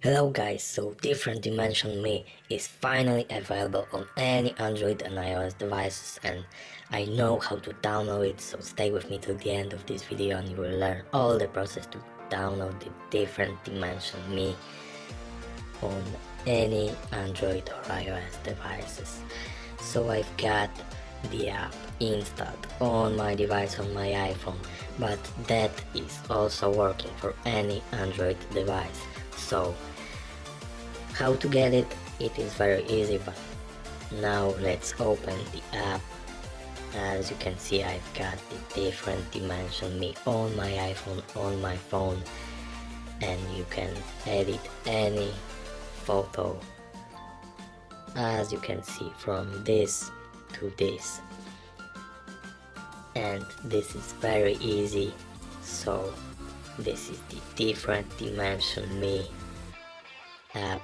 Hello guys, so Different Dimension Me is finally available on any Android and iOS devices, and I know how to download it, so stay with me till the end of this video and you will learn all the process to download the Different Dimension Me on any Android or iOS devices. So I've got the app installed on my device on my iPhone, but that is also working for any Android device. So how to get it? It is very easy, but now let's open the app. As you can see, I've got the Different Dimension Me on my iPhone, on my phone, and you can edit any photo, as you can see, from this to this, and this is very easy. So this is the Different Dimension Me app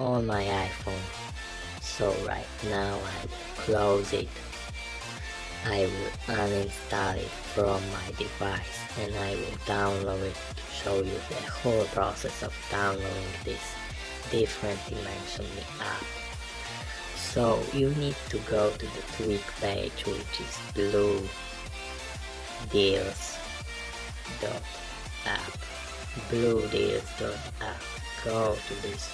on my iPhone. So right now I will close it, I will uninstall it from my device, and I will download it to show you the whole process of downloading this Different Dimension Me app. So you need to go to the tweak page, which is bluedeals.app. bluedeals.app. Go to this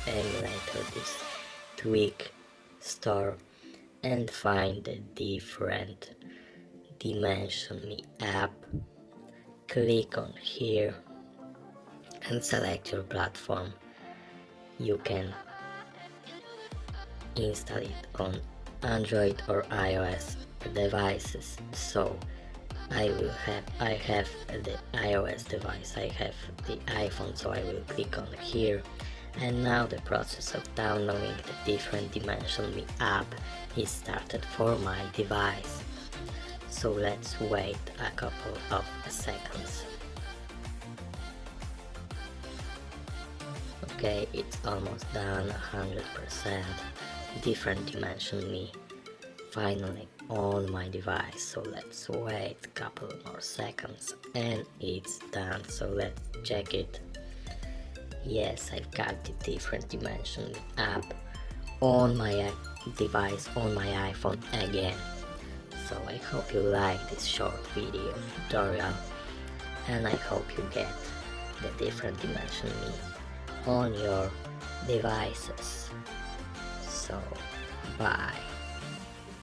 emulator, this tweak store, and find the Different Dimension Me app. Click on here and select your platform. You can install it on Android or iOS devices. So I have the iOS device, I have the iPhone, so I will click on here. And now the process of downloading the Different Dimension Me app is started for my device. So let's wait a couple of seconds. Okay, it's almost done, 100%. Different Dimension Me finally on my device. So let's wait a couple more seconds and it's done. So let's check it. Yes, I've got the Different Dimension app on my device, on my iPhone again. So I hope you like this short video tutorial, and I hope you get the Different Dimension Me on your devices. So bye.